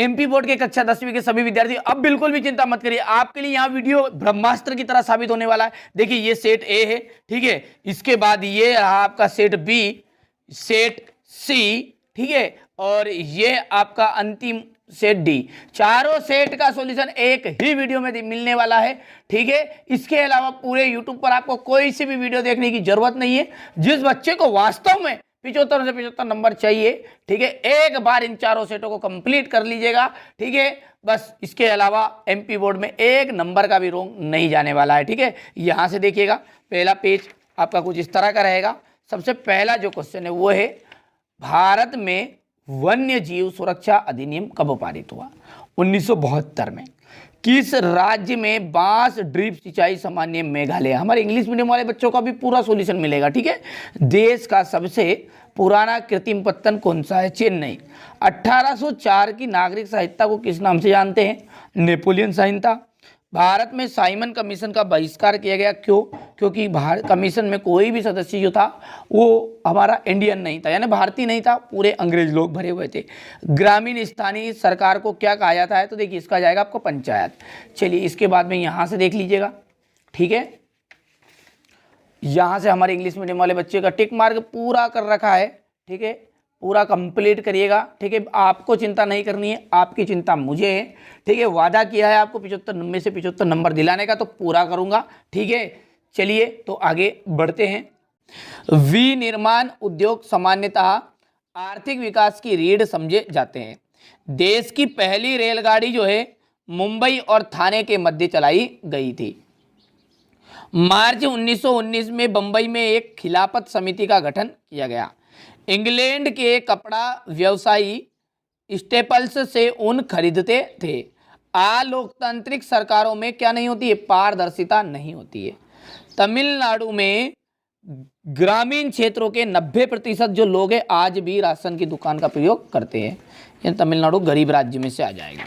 MP board के कक्षा 10वीं के सभी विद्यार्थी अब बिल्कुल भी चिंता मत करिए, आपके लिए यहाँ वीडियो ब्रह्मास्त्र की तरह साबित होने वाला है। देखिए ये सेट ए है, ठीक है, इसके बाद ये रहा आपका सेट बी, सेट सी, ठीक है, और ये आपका अंतिम सेट डी। चारों सेट का सॉल्यूशन एक ही वीडियो में मिलने वाला है, ठीक है। इसके अलावा पूरे यूट्यूब पर आपको कोई सी भी वीडियो देखने की जरूरत नहीं है। जिस बच्चे को वास्तव में 75 से 75 नंबर चाहिए, ठीक है, एक बार इन चारों सेटों को कंप्लीट कर लीजिएगा, ठीक है, बस। इसके अलावा एमपी बोर्ड में एक नंबर का भी रोंग नहीं जाने वाला है, ठीक है। यहां से देखिएगा, पहला पेज आपका कुछ इस तरह का रहेगा। सबसे पहला जो क्वेश्चन है वो है, भारत में वन्य जीव सुरक्षा अधिनियम कब पारित हुआ? 1972 में। किस राज्य में बांस ड्रिप सिंचाई सामान्य? मेघालय। हमारे इंग्लिश मीडियम वाले बच्चों का भी पूरा सॉल्यूशन मिलेगा, ठीक है। देश का सबसे पुराना कृत्रिम पत्तन कौन सा है? चेन्नई। 1804 की नागरिक संहिता को किस नाम से जानते हैं? नेपोलियन संहिता। भारत में साइमन कमीशन का बहिष्कार किया गया, क्यों? क्योंकि भारत कमीशन में कोई भी सदस्य जो था वो हमारा इंडियन नहीं था, यानी भारतीय नहीं था, पूरे अंग्रेज लोग भरे हुए थे। ग्रामीण स्थानीय सरकार को क्या कहा जाता है? तो देखिए इसका जाएगा आपको पंचायत। चलिए इसके बाद में यहाँ से देख लीजिएगा, ठीक है। यहाँ से हमारे इंग्लिश मीडियम वाले बच्चे का टिक मार्क पूरा कर रखा है, ठीक है, पूरा कंप्लीट करिएगा, ठीक है। आपको चिंता नहीं करनी है, आपकी चिंता मुझे है, ठीक है। वादा किया है आपको 75 में से 75 नंबर दिलाने का, तो पूरा करूंगा, ठीक है। चलिए तो आगे बढ़ते हैं। विनिर्माण उद्योग सामान्यतः आर्थिक विकास की रीढ़ समझे जाते हैं। देश की पहली रेलगाड़ी जो है मुंबई और थाने के मध्य चलाई गई थी। मार्च 1919 में बंबई में एक खिलाफत समिति का गठन किया गया। इंग्लैंड के कपड़ा व्यवसायी स्टेपल्स से ऊन खरीदते थे। अलोकतांत्रिक सरकारों में क्या नहीं होती है? पारदर्शिता नहीं होती है। तमिलनाडु में ग्रामीण क्षेत्रों के 90% जो लोग हैं आज भी राशन की दुकान का प्रयोग करते हैं। ये तमिलनाडु गरीब राज्य में से आ जाएगा।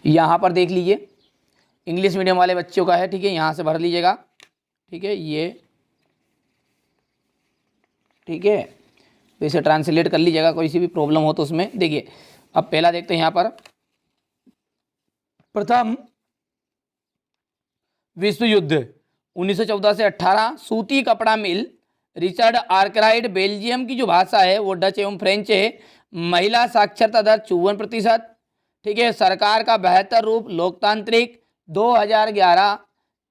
यहाँ पर देख लीजिए, इंग्लिश मीडियम वाले बच्चों का है, ठीक है, यहाँ से भर लीजिएगा, ठीक है, ये, ठीक है, तो इसे ट्रांसलेट कर लीजिएगा, कोई सी भी प्रॉब्लम हो तो उसमें। देखिए अब पहला देखते हैं यहाँ पर, प्रथम विश्व युद्ध 1914 से 18, सूती कपड़ा मिल, रिचर्ड आर्कराइट। बेल्जियम की जो भाषा है वो डच एवं फ्रेंच है। महिला साक्षरता दर 54%, ठीक है। सरकार का बेहतर रूप लोकतांत्रिक। 2011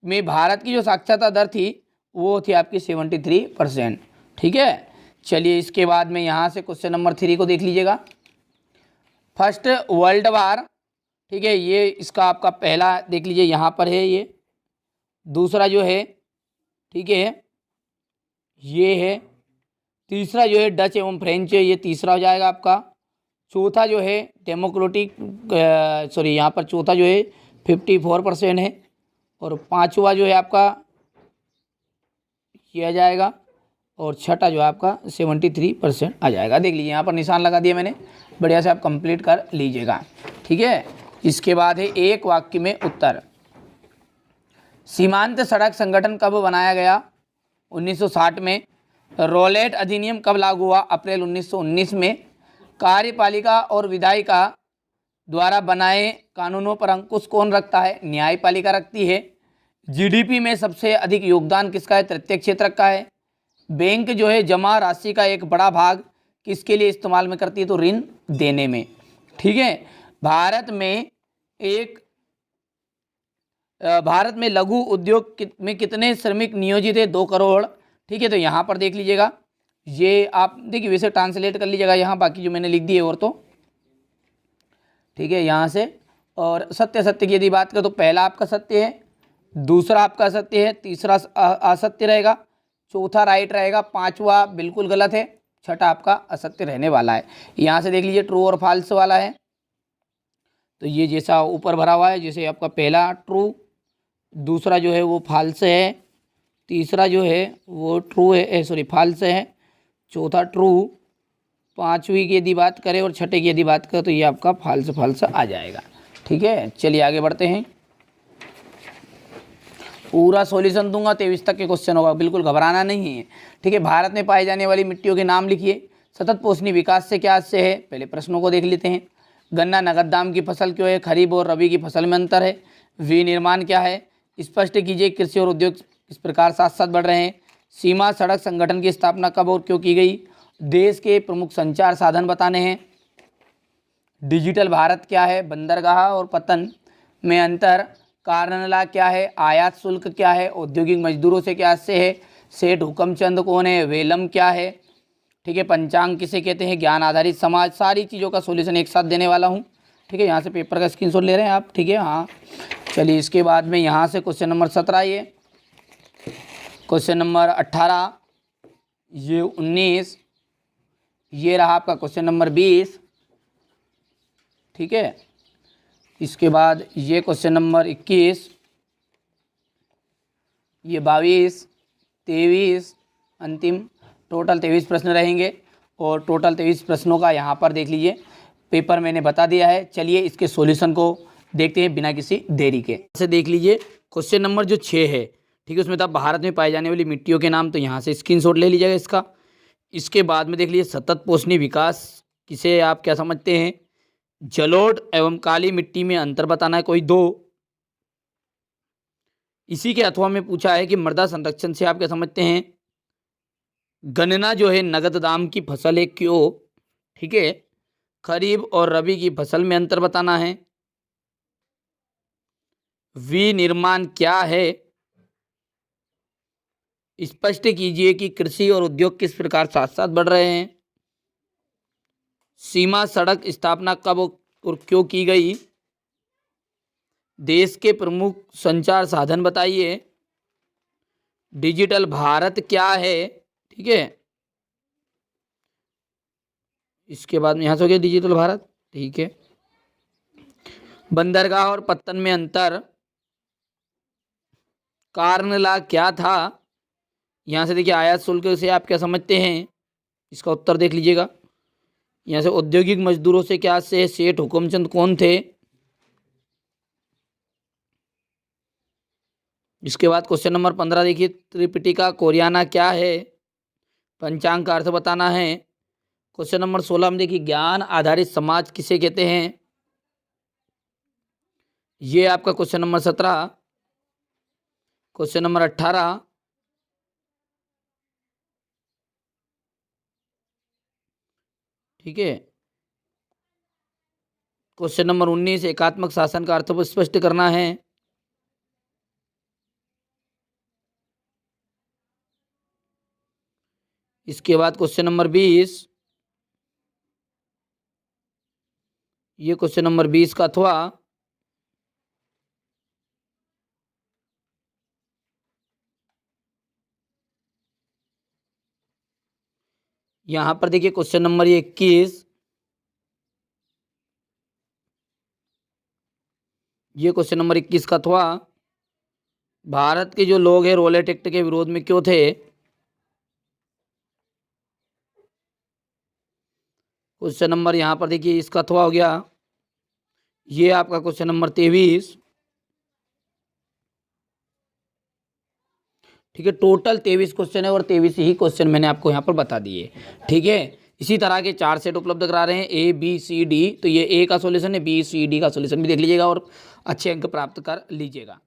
में भारत की जो साक्षरता दर थी वो थी आपकी 73%, ठीक है। चलिए इसके बाद में यहाँ से क्वेश्चन नंबर 3 को देख लीजिएगा। फर्स्ट वर्ल्ड वार, ठीक है, ये इसका आपका पहला देख लीजिए, यहाँ पर है ये। दूसरा जो है, ठीक है, ये है। तीसरा जो है डच एवं फ्रेंच है, ये तीसरा हो जाएगा आपका। चौथा जो है डेमोक्रेटिक, सॉरी यहाँ पर चौथा जो है 54% है। और पांचवा जो है आपका ये आ जाएगा। और छठा जो है आपका 73% आ जाएगा। देख लीजिए यहाँ पर निशान लगा दिया मैंने, बढ़िया से आप कंप्लीट कर लीजिएगा, ठीक है। इसके बाद है एक वाक्य में उत्तर। सीमांत सड़क संगठन कब बनाया गया? 1960 में। रोलेट अधिनियम कब लागू हुआ? अप्रैल 1919 में। कार्यपालिका और विधायिका द्वारा बनाए कानूनों पर अंकुश कौन रखता है? न्यायपालिका रखती है। जीडीपी में सबसे अधिक योगदान किसका है? तृतीय क्षेत्र का है। बैंक जो है जमा राशि का एक बड़ा भाग किसके लिए इस्तेमाल में करती है? तो ऋण देने में, ठीक है। भारत में लघु उद्योग में कितने श्रमिक नियोजित है? 2 करोड़, ठीक है। तो यहाँ पर देख लीजिएगा, ये आप देखिए वैसे ट्रांसलेट कर लीजिएगा यहाँ, बाकी जो मैंने लिख दिए और तो, ठीक है, यहाँ से। और सत्य सत्य की यदि बात करें तो पहला आपका सत्य है, दूसरा आपका सत्य है, तीसरा असत्य रहेगा, चौथा राइट रहेगा, पांचवा बिल्कुल गलत है, छठा आपका असत्य रहने वाला है। यहाँ से देख लीजिए ट्रू और फॉल्स वाला है। तो ये जैसा ऊपर भरा हुआ है, जैसे आपका पहला ट्रू, दूसरा जो है वो फॉल्स है, तीसरा जो है वो ट्रू है, सॉरी फॉल्स है, चौथा ट्रू, पांचवी की यदि बात करें और छठे की यदि बात करें तो ये आपका फॉल्स आ जाएगा, ठीक है। चलिए आगे बढ़ते हैं। पूरा सॉल्यूशन दूंगा, 23 तक के क्वेश्चन होगा, बिल्कुल घबराना नहीं है, ठीक है। भारत में पाई जाने वाली मिट्टियों के नाम लिखिए। सतत पोषणी विकास से क्या से है, पहले प्रश्नों को देख लेते हैं। गन्ना नगद दाम की फसल क्यों है, खरीफ और रबी की फसल में अंतर है, विनिर्माण क्या है, स्पष्ट कीजिए कृषि और उद्योग किस प्रकार साथ साथ बढ़ रहे हैं, सीमा सड़क संगठन की स्थापना कब और क्यों की गई, देश के प्रमुख संचार साधन बताने हैं, डिजिटल भारत क्या है, बंदरगाह और पतन में अंतर, कारणला क्या है, आयात शुल्क क्या है, औद्योगिक मजदूरों से क्या से है, सेठ हुकमचंद कौन है, वेलम क्या है, ठीक है, पंचांग किसे कहते हैं, ज्ञान आधारित समाज। सारी चीज़ों का सॉल्यूशन एक साथ देने वाला हूँ, ठीक है। यहाँ से पेपर का स्क्रीनशॉट ले रहे हैं आप, ठीक है, हाँ। चलिए इसके बाद में यहाँ से क्वेश्चन नंबर 17, ये क्वेश्चन नंबर 18, ये 19, ये रहा आपका क्वेश्चन नंबर 20, ठीक है। इसके बाद ये क्वेश्चन नंबर 21, ये 22, 23, अंतिम, टोटल 23 प्रश्न रहेंगे और टोटल 23 प्रश्नों का यहाँ पर देख लीजिए पेपर मैंने बता दिया है। चलिए इसके सॉल्यूशन को देखते हैं बिना किसी देरी के। से देख लीजिए क्वेश्चन नंबर जो 6 है, ठीक है, उसमें था भारत में पाई जाने वाली मिट्टियों के नाम, तो यहाँ से स्क्रीनशॉट ले लीजिएगा इसका। इसके बाद में देख लीजिए सतत पोषणी विकास किसे आप क्या समझते हैं, जलोढ़ एवं काली मिट्टी में अंतर बताना है कोई 2। इसी के अथवा में पूछा है कि मृदा संरक्षण से आप क्या समझते हैं, गन्ना जो है नगद दाम की फसल है क्यों, ठीक है, खरीफ और रबी की फसल में अंतर बताना है, विनिर्माण क्या है, स्पष्ट कीजिए कि कृषि और उद्योग किस प्रकार साथ साथ बढ़ रहे हैं, सीमा सड़क स्थापना कब और क्यों की गई, देश के प्रमुख संचार साधन बताइए, डिजिटल भारत क्या है, ठीक है। इसके बाद में यहाँ से हो गया डिजिटल भारत, ठीक है। बंदरगाह और पत्तन में अंतर, कारणला क्या था, यहाँ से देखिए आयात शुल्क से आप क्या समझते हैं, इसका उत्तर देख लीजिएगा। यहाँ से औद्योगिक मजदूरों से क्या से, सेठ हुकमचंद कौन थे। इसके बाद क्वेश्चन नंबर 15 देखिए, त्रिपिटिका कोरियाना क्या है, पंचांग का अर्थ बताना है। क्वेश्चन नंबर 16 में देखिए ज्ञान आधारित समाज किसे कहते हैं, ये आपका क्वेश्चन नंबर 17। क्वेश्चन नंबर 18, ठीक है। क्वेश्चन नंबर 19, एकात्मक शासन का अर्थ स्पष्ट करना है। इसके बाद क्वेश्चन नंबर 20, ये क्वेश्चन नंबर 20 का अथवा यहां पर देखिए क्वेश्चन नंबर 21, ये क्वेश्चन नंबर 21 का अथवा भारत के जो लोग हैं रोलेट एक्ट के विरोध में क्यों थे। क्वेश्चन नंबर यहाँ पर देखिए इसका अथवा हो गया, ये आपका क्वेश्चन नंबर 23, ठीक है। टोटल 23 क्वेश्चन है और 23 ही क्वेश्चन मैंने आपको यहाँ पर बता दिए, ठीक है। इसी तरह के 4 सेट उपलब्ध करा रहे हैं, ए बी सी डी, तो ये ए का सॉल्यूशन है, बी सी डी का सॉल्यूशन भी देख लीजिएगा और अच्छे अंक प्राप्त कर लीजिएगा।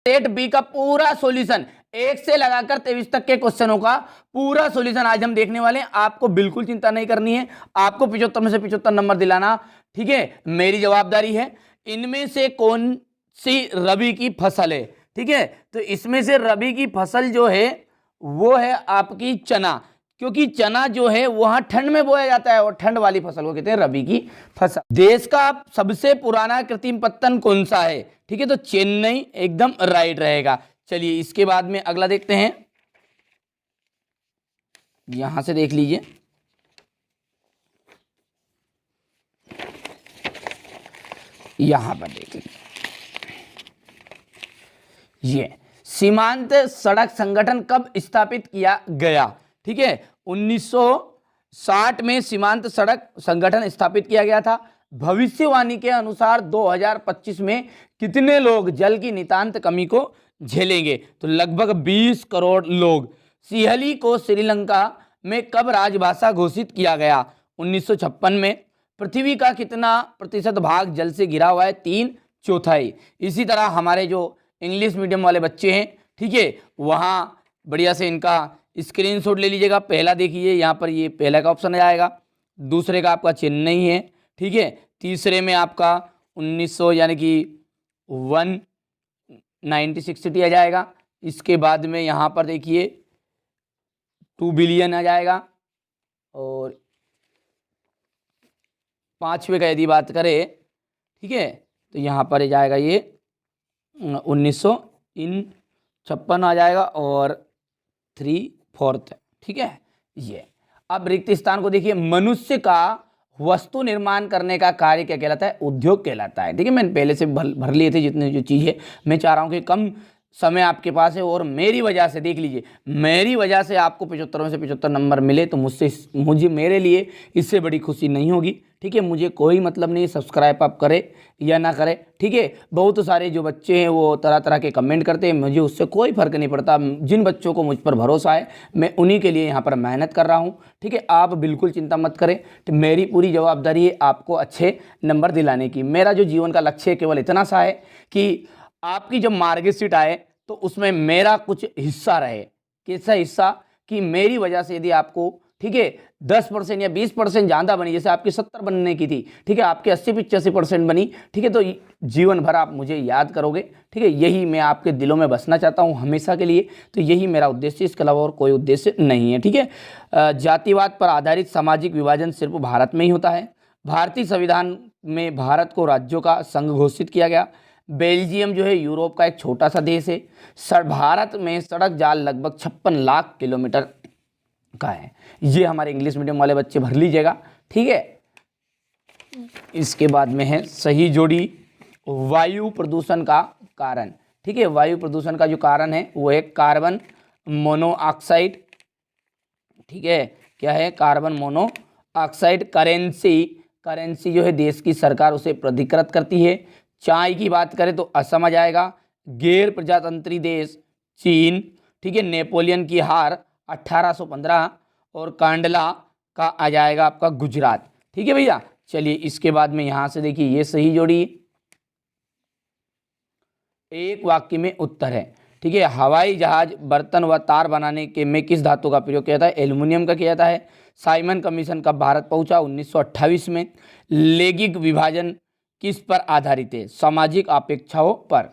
सेट बी का पूरा सॉल्यूशन 1 से लगाकर 23 तक के क्वेश्चनों का पूरा सॉल्यूशन आज हम देखने वाले हैं। आपको बिल्कुल चिंता नहीं करनी है, आपको 75 में से 75 नंबर दिलाना, ठीक है, मेरी जवाबदारी है। इनमें से कौन सी रबी की फसल है, ठीक है, तो इसमें से रबी की फसल जो है वो है आपकी चना, क्योंकि चना जो है वहां ठंड में बोया जाता है और ठंड वाली फसल को कहते हैं रबी की फसल। देश का सबसे पुराना कृत्रिम पत्तन कौन सा है, ठीक है, तो चेन्नई एकदम राइट रहेगा। चलिए इसके बाद में अगला देखते हैं, यहां से देख लीजिए, यहां पर देख लीजिए, ये सीमांत सड़क संगठन कब स्थापित किया गया, ठीक है, 1960 में सीमांत सड़क संगठन स्थापित किया गया था। भविष्यवाणी के अनुसार 2025 में कितने लोग जल की नितांत कमी को झेलेंगे। तो लगभग 20 करोड़ लोग। सिंहली को श्रीलंका में कब राजभाषा घोषित किया गया? 1956 में। पृथ्वी का कितना प्रतिशत भाग जल से घिरा हुआ है? 3/4। इसी तरह हमारे जो इंग्लिश मीडियम वाले बच्चे हैं, ठीक है, वहाँ बढ़िया से इनका स्क्रीनशॉट ले लीजिएगा। पहला देखिए यहाँ पर, ये पहला का ऑप्शन आ जाएगा। दूसरे का आपका चेन्नई है, ठीक है। तीसरे में आपका 1900 यानी कि 196 सिटी आ जाएगा। इसके बाद में यहाँ पर देखिए 2 बिलियन आ जाएगा। और पाँचवें का यदि बात करें, ठीक है, तो यहाँ पर जाएगा ये 1956 आ जाएगा और 3/4, ठीक है। ये अब रिक्त स्थान को देखिए। मनुष्य का वस्तु निर्माण करने का कार्य क्या कहलाता है? उद्योग कहलाता है, ठीक है। मैंने पहले से भर लिए थे जितने जो चीज़ है। मैं चाह रहा हूँ कि कम समय आपके पास है और मेरी वजह से, देख लीजिए, मेरी वजह से आपको 75 में से 75 नंबर मिले तो मुझे मेरे लिए इससे बड़ी खुशी नहीं होगी, ठीक है। मुझे कोई मतलब नहीं सब्सक्राइब आप करें या ना करें, ठीक है। बहुत सारे जो बच्चे हैं वो तरह तरह के कमेंट करते हैं, मुझे उससे कोई फर्क नहीं पड़ता। जिन बच्चों को मुझ पर भरोसा है मैं उन्हीं के लिए यहाँ पर मेहनत कर रहा हूँ, ठीक है। आप बिल्कुल चिंता मत करें। तो मेरी पूरी जवाबदारी है आपको अच्छे नंबर दिलाने की। मेरा जो जीवन का लक्ष्य है केवल इतना सा है कि आपकी जब मार्कशीट आए तो उसमें मेरा कुछ हिस्सा रहे। कैसा हिस्सा? कि मेरी वजह से यदि आपको, ठीक है, 10% या 20% ज़्यादा बनी, जैसे आपकी 70 बनने की थी, ठीक है, आपके 80-85% बनी, ठीक है, तो जीवन भर आप मुझे याद करोगे, ठीक है। यही मैं आपके दिलों में बसना चाहता हूँ हमेशा के लिए। तो यही मेरा उद्देश्य, इसके अलावा और कोई उद्देश्य नहीं है, ठीक है। जातिवाद पर आधारित सामाजिक विभाजन सिर्फ भारत में ही होता है। भारतीय संविधान में भारत को राज्यों का संघ घोषित किया गया। बेल्जियम जो है यूरोप का एक छोटा सा देश है। भारत में सड़क जाल लगभग 56 लाख किलोमीटर का है। ये हमारे इंग्लिश मीडियम वाले बच्चे भर लीजिएगा, ठीक है। इसके बाद में है सही जोड़ी। वायु प्रदूषण का कारण, ठीक है। वायु प्रदूषण का जो कारण है वो है कार्बन मोनोऑक्साइड, ठीक है। क्या है? Carbon monoxide. करेंसी जो है देश की सरकार उसे प्राधिकृत करती है। चाय की बात करें तो असम आ जाएगा। गैर प्रजातंत्री देश चीन, ठीक है। नेपोलियन की हार 1815 और कांडला का आ जाएगा आपका गुजरात, ठीक है भैया। चलिए इसके बाद में यहां से देखिए ये सही जोड़ी एक वाक्य में उत्तर है, ठीक है। हवाई जहाज, बर्तन व तार बनाने के में किस धातु का प्रयोग किया जाता है? एल्युमिनियम का किया जाता है। साइमन कमीशन कब भारत पहुंचा? 1928 में। लैंगिक विभाजन किस पर आधारित है? सामाजिक अपेक्षाओं पर।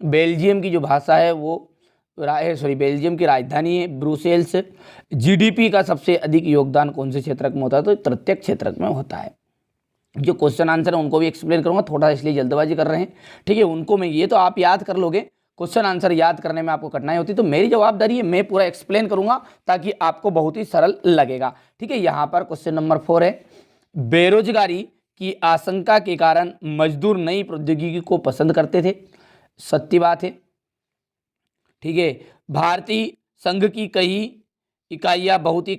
बेल्जियम की जो भाषा है वो बेल्जियम की राजधानी है ब्रुसेल्स। जीडीपी का सबसे अधिक योगदान कौन से क्षेत्र में होता है? तो तृतीयक क्षेत्र में होता है। जो क्वेश्चन आंसर है उनको भी एक्सप्लेन करूंगा, थोड़ा इसलिए जल्दबाजी कर रहे हैं, ठीक है। उनको मैं, ये तो आप याद कर लोगे, क्वेश्चन आंसर याद करने में आपको कठिनाई होती तो मेरी जवाबदारी है मैं पूरा एक्सप्लेन करूंगा ताकि आपको बहुत ही सरल लगेगा, ठीक है। यहाँ पर क्वेश्चन नंबर 4 है। बेरोजगारी की आशंका के कारण मजदूर नई प्रौद्योगिकी को पसंद करते थे। सत्य बात है, ठीक है। भारतीय संघ की कई इकाइयां बहुत ही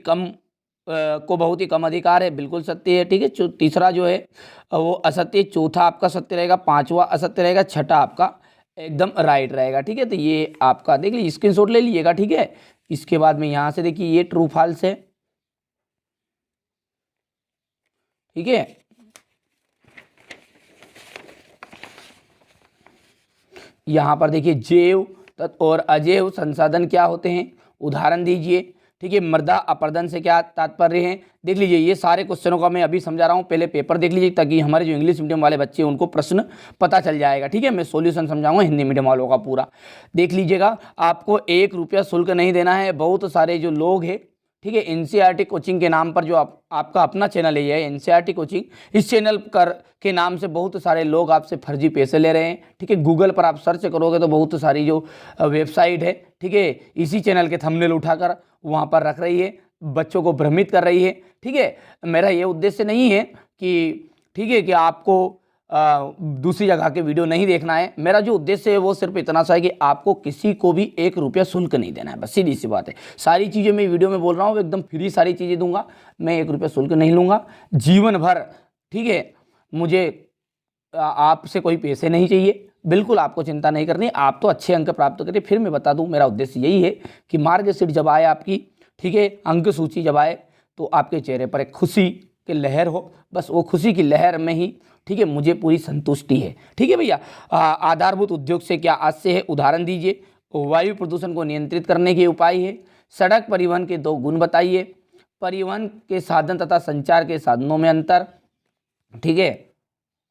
कम अधिकार है। बिल्कुल सत्य है, ठीक है। तीसरा जो है वो असत्य। चौथा आपका सत्य रहेगा। पांचवा असत्य रहेगा। छठा आपका एकदम राइट रहेगा, ठीक है। तो ये आपका देख लीजिए, स्क्रीनशॉट ले लीजिएगा, ठीक है। इसके बाद में यहां से देखिए ये ट्रू फॉल्स है, ठीक है। यहां पर देखिए जैव तत्व और अजैव संसाधन क्या होते हैं? उदाहरण दीजिए, ठीक है। मृदा अपरदन से क्या तात्पर्य है? देख लीजिए ये सारे क्वेश्चनों का मैं अभी समझा रहा हूँ, पहले पेपर देख लीजिए ताकि हमारे जो इंग्लिश मीडियम वाले बच्चे हैं उनको प्रश्न पता चल जाएगा, ठीक है। मैं सॉल्यूशन समझाऊंगा हिंदी मीडियम वालों का पूरा। देख लीजिएगा, आपको 1 रुपया शुल्क नहीं देना है। बहुत सारे जो लोग हैं, ठीक है, एनसीईआरटी कोचिंग के नाम पर जो आपका अपना चैनल है एनसीईआरटी कोचिंग, इस चैनल के नाम से बहुत सारे लोग आपसे फर्जी पैसे ले रहे हैं, ठीक है। गूगल पर आप सर्च करोगे तो बहुत सारी जो वेबसाइट है, ठीक है, इसी चैनल के थंबनेल उठाकर वहाँ पर रख रही है, बच्चों को भ्रमित कर रही है, ठीक है। मेरा ये उद्देश्य नहीं है कि, ठीक है, कि आपको दूसरी जगह के वीडियो नहीं देखना है। मेरा जो उद्देश्य है वो सिर्फ इतना सा है कि आपको किसी को भी 1 रुपया शुल्क नहीं देना है, बस सीधी सी बात है। सारी चीज़ें मैं वीडियो में बोल रहा हूँ एकदम फ्री सारी चीज़ें दूंगा, मैं 1 रुपया शुल्क नहीं लूँगा जीवन भर, ठीक है। मुझे आपसे कोई पैसे नहीं चाहिए, बिल्कुल आपको चिंता नहीं करनी, आप तो अच्छे अंक प्राप्त करिए। फिर मैं बता दूं, मेरा उद्देश्य यही है कि मार्कशीट जब आए आपकी, ठीक है, अंक सूची जब आए, तो आपके चेहरे पर एक खुशी की लहर हो, बस वो खुशी की लहर में ही, ठीक है, मुझे पूरी संतुष्टि है। ठीक है भैया। आधारभूत उद्योग से क्या आशय है, उदाहरण दीजिए। वायु प्रदूषण को नियंत्रित करने के उपाय है। सड़क परिवहन के 2 गुण बताइए। परिवहन के साधन तथा संचार के साधनों में अंतर, ठीक है।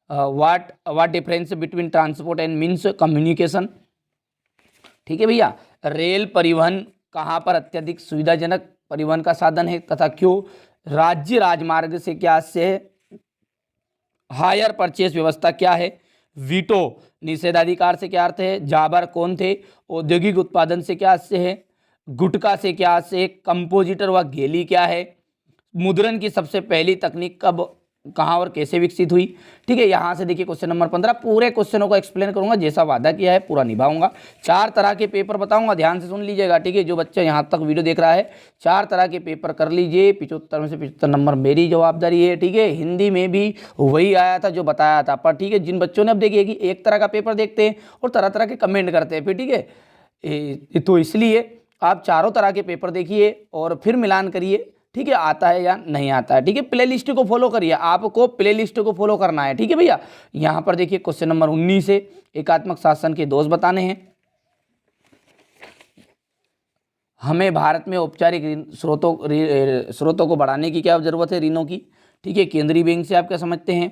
What difference between transport and means communication, ठीक है भैया। रेल परिवहन कहाँ पर अत्यधिक सुविधाजनक परिवहन का साधन है तथा क्यों। राज्य राजमार्ग से क्या आशय है। हायर परचेस व्यवस्था क्या है। वीटो निषेधाधिकार से क्या अर्थ है। जाबर कौन थे। औद्योगिक उत्पादन से क्या आशय है। गुटखा से क्या आशय है। कंपोजिटर व गेली क्या है। मुद्रण की सबसे पहली तकनीक कब, कहाँ और कैसे विकसित हुई। ठीक है, यहाँ से देखिए क्वेश्चन नंबर 15, पूरे क्वेश्चनों को एक्सप्लेन करूंगा, जैसा वादा किया है पूरा निभाऊंगा। 4 तरह के पेपर बताऊंगा, ध्यान से सुन लीजिएगा। ठीक है, जो बच्चा यहाँ तक वीडियो देख रहा है, 4 तरह के पेपर कर लीजिए। 75 में से 75 नंबर मेरी जवाबदारी है। ठीक है, हिंदी में भी वही आया था जो बताया था, पर ठीक है, जिन बच्चों ने, अब देखिए कि एक तरह का पेपर देखते हैं और तरह तरह के कमेंट करते हैं, फिर ठीक है, तो इसलिए आप चारों तरह के पेपर देखिए और फिर मिलान करिए। ठीक है, आता है या नहीं आता है। ठीक है, प्ले लिस्ट को फॉलो करिए, आपको प्ले लिस्ट को फॉलो करना है। ठीक है भैया, यहां पर देखिए क्वेश्चन नंबर 19 से एकात्मक शासन के दोष बताने हैं। हमें भारत में औपचारिक स्रोतों को बढ़ाने की क्या जरूरत है, ऋणों की। ठीक है, केंद्रीय बैंक से आप क्या समझते हैं।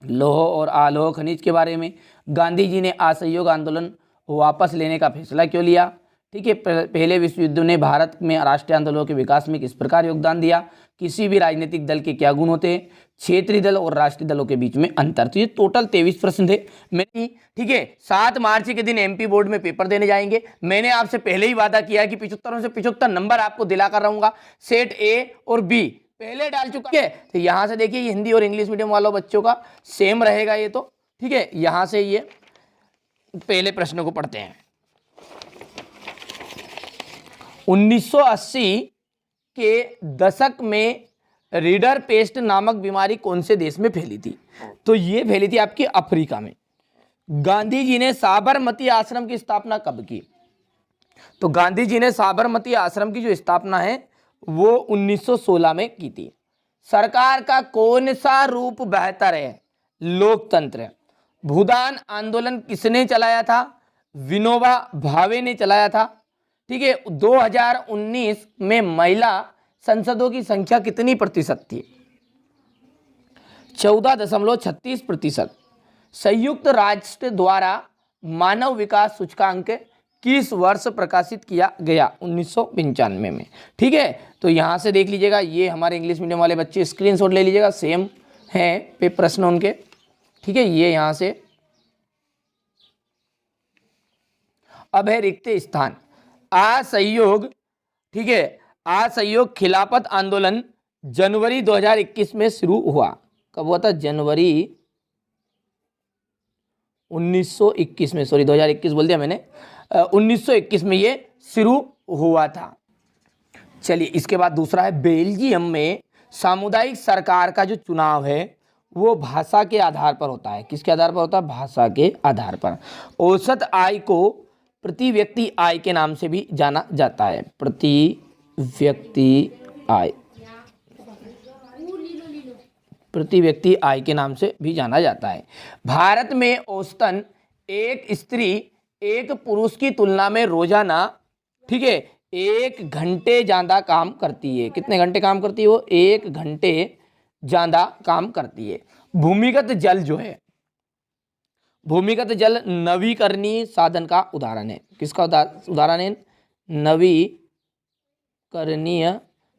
लौह और अलोह खनिज के बारे में। गांधी जी ने असहयोग आंदोलन वापस लेने का फैसला क्यों लिया। ठीक है, पहले विश्व युद्ध ने भारत में राष्ट्रीय आंदोलनों के विकास में किस प्रकार योगदान दिया। किसी भी राजनीतिक दल के क्या गुण होते हैं। क्षेत्रीय दल और राष्ट्रीय दलों के बीच में अंतर। तो ये टोटल 23 प्रश्न थे मैंने। ठीक है, 7 मार्च के दिन एमपी बोर्ड में पेपर देने जाएंगे। मैंने आपसे पहले ही वादा किया है कि 75 में से 75 नंबर आपको दिलाकर रहूंगा। सेट ए और बी पहले डाल चुका है, तो यहां से देखिए हिंदी और इंग्लिश मीडियम वालों बच्चों का सेम रहेगा ये तो। ठीक है, यहां से ये पहले प्रश्न को पढ़ते हैं। 1980 के दशक में रीडर पेस्ट नामक बीमारी कौन से देश में फैली थी। तो ये फैली थी आपकी अफ्रीका में। गांधी जी ने साबरमती आश्रम की स्थापना कब की। तो गांधी जी ने साबरमती आश्रम की जो स्थापना है वो 1916 में की थी। सरकार का कौन सा रूप बेहतर है, लोकतंत्र। भूदान आंदोलन किसने चलाया था, विनोबा भावे ने चलाया था। ठीक है, 2019 में महिला संसदों की संख्या कितनी प्रतिशत थी, 14.36%। संयुक्त राष्ट्र द्वारा मानव विकास सूचकांक किस वर्ष प्रकाशित किया गया, 1995 में। ठीक है, तो यहां से देख लीजिएगा, ये हमारे इंग्लिश मीडियम वाले बच्चे स्क्रीनशॉट ले लीजिएगा, सेम है पे प्रश्न उनके। ठीक है, ये यहां से अब है रिक्त स्थान। असहयोग, ठीक है, असहयोग खिलाफत आंदोलन जनवरी 2021 में शुरू हुआ। कब हुआ था, जनवरी 1921 में, सॉरी 2021 बोल दिया मैंने, 1921 में ये शुरू हुआ था। चलिए, इसके बाद दूसरा है, बेल्जियम में सामुदायिक सरकार का जो चुनाव है वो भाषा के आधार पर होता है। किसके आधार पर होता है, भाषा के आधार पर। औसत आय को प्रति व्यक्ति आय के नाम से भी जाना जाता है, प्रति व्यक्ति आय, प्रति व्यक्ति आय के नाम से भी जाना जाता है। भारत में औसतन एक स्त्री एक पुरुष की तुलना में रोजाना, ठीक है, 1 घंटे ज्यादा काम करती है। कितने घंटे काम करती है वो, 1 घंटे ज्यादा काम करती है। भूमिगत जल जो है, भूमिगत जल नवीकरणीय साधन का उदाहरण है। किसका उदाहरण है, नवीकरणीय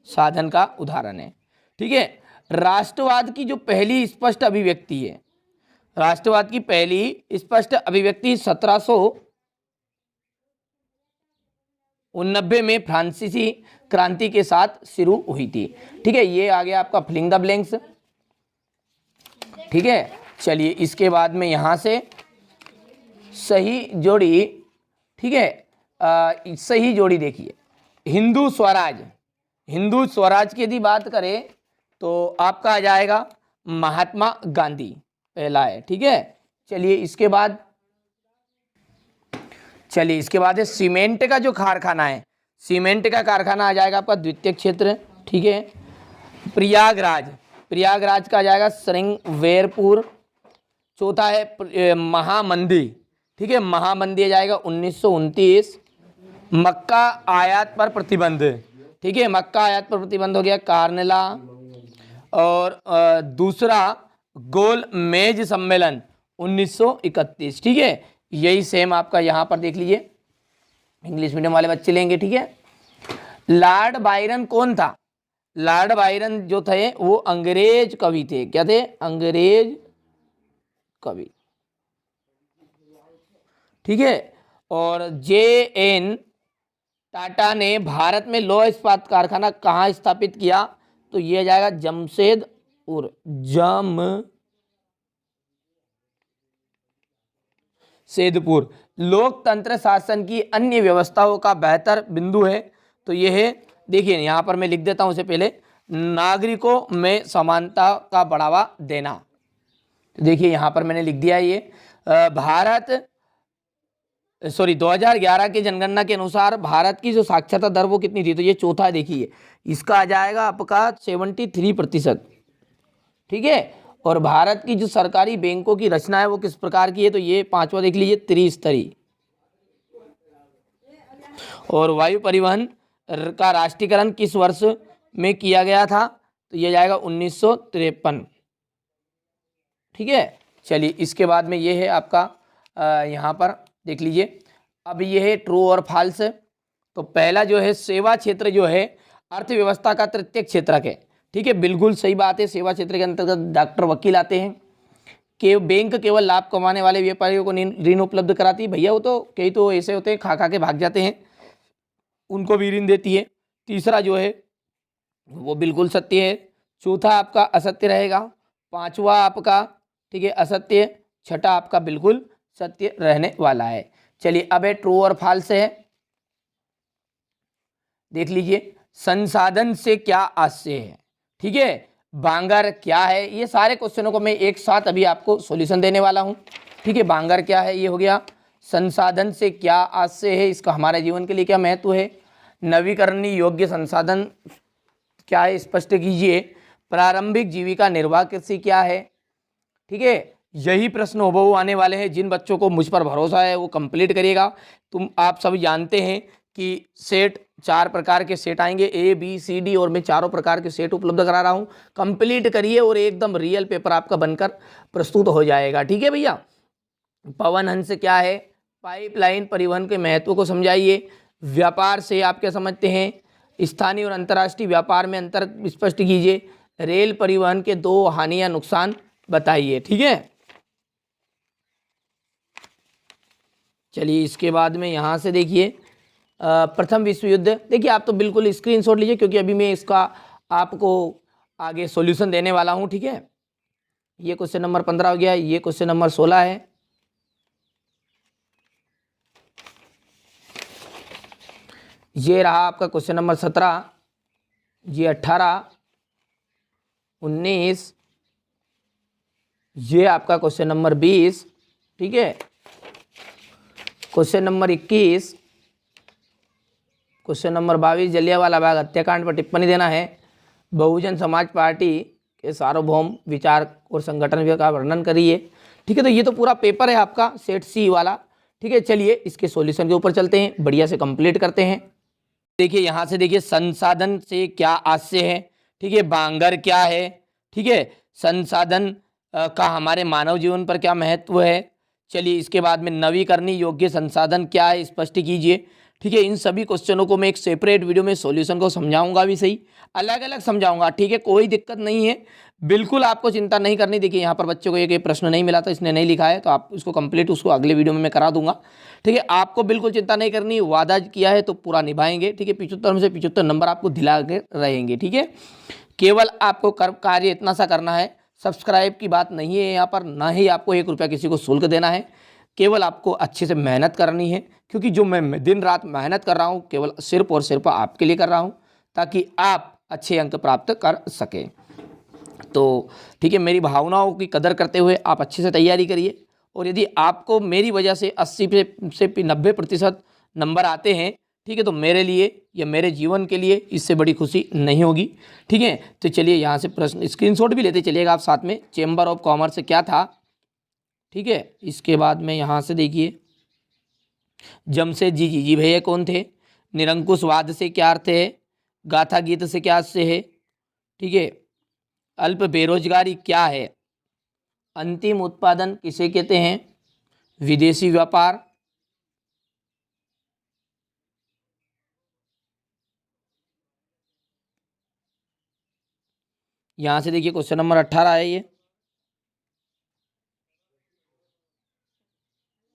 साधन का उदाहरण है। ठीक है, राष्ट्रवाद की जो पहली स्पष्ट अभिव्यक्ति है, राष्ट्रवाद की पहली स्पष्ट अभिव्यक्ति 1789 में फ्रांसीसी क्रांति के साथ शुरू हुई थी। ठीक है, ये आ गया आपका फिलिंग द ब्लैंक्स। ठीक है, चलिए इसके बाद में यहां से सही जोड़ी, ठीक है, सही जोड़ी देखिए। हिंदू स्वराज, हिंदू स्वराज की यदि बात करें तो आपका आ जाएगा महात्मा गांधी, पहला है। ठीक है, चलिए इसके बाद चलिए इसके बाद है सीमेंट का जो कारखाना है, सीमेंट का कारखाना आ जाएगा आपका द्वितीय क्षेत्र, ठीक है। प्रयागराज, प्रयागराज का आ जाएगा श्रृंगवेरपुर। चौथा है महामंदी, ठीक है, महामंदी आ जाएगा 1929। मक्का आयात पर प्रतिबंध, ठीक है, मक्का आयात पर प्रतिबंध हो गया कार्नेला। और दूसरा गोल मेज सम्मेलन 1931, ठीक है। यही सेम आपका यहाँ पर देख लीजिए, इंग्लिश मीडियम वाले बच्चे लेंगे, ठीक है। लॉर्ड बायरन कौन था? लॉर्ड बायरन जो थे वो अंग्रेज कवि थे। क्या थे? अंग्रेज कवि, ठीक है। और जे.एन. टाटा ने भारत में लौह इस्पात कारखाना कहाँ स्थापित किया? तो ये आ जाएगा जमशेदपुर, जमशेदपुर। लोकतंत्र शासन की अन्य व्यवस्थाओं का बेहतर बिंदु है, तो ये है, देखिए यहाँ पर मैं लिख देता हूँ उससे पहले, नागरिकों में समानता का बढ़ावा देना। तो देखिए यहाँ पर मैंने लिख दिया ये भारत 2011 की जनगणना के अनुसार भारत की जो साक्षरता दर वो कितनी थी? तो ये चौथा देखिए, इसका आ जाएगा आपका 73%, ठीक है। और भारत की जो सरकारी बैंकों की रचना है वो किस प्रकार की है? तो ये पांचवा देख लीजिए, त्रिस्तरीय। और वायु परिवहन का राष्ट्रीयकरण किस वर्ष में किया गया था? तो ये जाएगा 1953, ठीक है। चलिए इसके बाद में ये है आपका यहाँ पर देख लीजिए, अब ये है ट्रू और फॉल्स। तो पहला जो है सेवा क्षेत्र जो है अर्थव्यवस्था का तृतीय क्षेत्र है, ठीक है, बिल्कुल सही बात है। सेवा क्षेत्र के अंतर्गत डॉक्टर, वकील आते हैं। कि बैंक केवल लाभ कमाने वाले व्यापारियों को ऋण उपलब्ध कराती है। भैया वो तो कई तो ऐसे होते हैं खा खा के भाग जाते हैं, उनको भी ऋण देती है। तीसरा जो है वो बिल्कुल सत्य है। चौथा आपका असत्य रहेगा। पांचवा आपका, ठीक है, असत्य। छठा आपका बिल्कुल सत्य रहने वाला है। चलिए अब है ट्रू और फॉल्स है, देख लीजिए। संसाधन से क्या आशय है, ठीक है। बांगर क्या है? ये सारे क्वेश्चनों को मैं एक साथ अभी आपको सॉल्यूशन देने वाला हूं, ठीक है। बांगर क्या है? ये हो गया। संसाधन से क्या आशय है, इसका हमारे जीवन के लिए क्या महत्व है? नवीकरणीय योग्य संसाधन क्या है, स्पष्ट कीजिए। प्रारंभिक जीविका निर्वाह कृषि क्या है, ठीक है। यही प्रश्न हुबहू आने वाले हैं। जिन बच्चों को मुझ पर भरोसा है वो कंप्लीट करिएगा। आप सब जानते हैं कि सेट 4 प्रकार के सेट आएंगे, A, B, C, D, और मैं चारों प्रकार के सेट उपलब्ध करा रहा हूं। कंप्लीट करिए और एकदम रियल पेपर आपका बनकर प्रस्तुत हो जाएगा, ठीक है भैया। पवन हंस क्या है? पाइपलाइन परिवहन के महत्व को समझाइए। व्यापार से आप क्या समझते हैं? स्थानीय और अंतर्राष्ट्रीय व्यापार में अंतर स्पष्ट कीजिए। रेल परिवहन के 2 हानि या नुकसान बताइए, ठीक है। चलिए इसके बाद में यहाँ से देखिए प्रथम विश्व युद्ध। देखिए आप तो बिल्कुल स्क्रीनशॉट लीजिए क्योंकि अभी मैं इसका आपको आगे सॉल्यूशन देने वाला हूँ, ठीक है। ये क्वेश्चन नंबर 15 हो गया, ये क्वेश्चन नंबर 16 है। ये रहा आपका क्वेश्चन नंबर 17, ये 18, 19, ये आपका क्वेश्चन नंबर 20, ठीक है। Question number 21, question number 22 Jallianwala Bagh हत्याकांड पर टिप्पणी देना है। बहुजन समाज पार्टी के सार्वभौम विचार और संगठन का वर्णन करिए, ठीक है। तो ये तो पूरा पेपर है आपका सेट सी वाला, ठीक है। चलिए इसके सॉल्यूशन के ऊपर चलते हैं, बढ़िया से कंप्लीट करते हैं। देखिए यहाँ से देखिए संसाधन से क्या आशय है, ठीक है। बांगर क्या है, ठीक है। संसाधन का हमारे मानव जीवन पर क्या महत्व है। चलिए इसके बाद में नवीकरणीय योग्य संसाधन क्या है, स्पष्ट कीजिए, ठीक है। इन सभी क्वेश्चनों को मैं एक सेपरेट वीडियो में सॉल्यूशन को समझाऊंगा भी, सही अलग अलग समझाऊंगा, ठीक है। कोई दिक्कत नहीं है, बिल्कुल आपको चिंता नहीं करनी। देखिए यहाँ पर बच्चों को एक प्रश्न नहीं मिला था, इसने नहीं लिखा है, तो आप उसको कंप्लीट उसको अगले वीडियो में मैं करा दूंगा, ठीक है। आपको बिल्कुल चिंता नहीं करनी, वादा किया है तो पूरा निभाएंगे, ठीक है। 75 में से 75 नंबर आपको दिला के रहेंगे, ठीक है। केवल आपको कार्य इतना सा करना है, सब्सक्राइब की बात नहीं है यहाँ पर, ना ही आपको 1 रुपया किसी को शुल्क देना है। केवल आपको अच्छे से मेहनत करनी है, क्योंकि जो मैं दिन रात मेहनत कर रहा हूँ केवल सिर्फ और सिर्फ आपके लिए कर रहा हूँ, ताकि आप अच्छे अंक प्राप्त कर सकें। तो ठीक है, मेरी भावनाओं की कदर करते हुए आप अच्छे से तैयारी करिए और यदि आपको मेरी वजह से 80 से 90% नंबर आते हैं, ठीक है, तो मेरे लिए या मेरे जीवन के लिए इससे बड़ी खुशी नहीं होगी। ठीक है, तो चलिए यहाँ से प्रश्न स्क्रीनशॉट भी लेते चलिएगा आप साथ में। चेंबर ऑफ कॉमर्स से क्या था, ठीक है। इसके बाद में यहाँ से देखिए, जमशेद जी भैया कौन थे, निरंकुशवाद से क्या अर्थ है, गाथा गीत से क्या अर्थ है, ठीक है, अल्प बेरोजगारी क्या है, अंतिम उत्पादन किसे कहते हैं, विदेशी व्यापार, यहां से देखिए क्वेश्चन नंबर 18 है ये,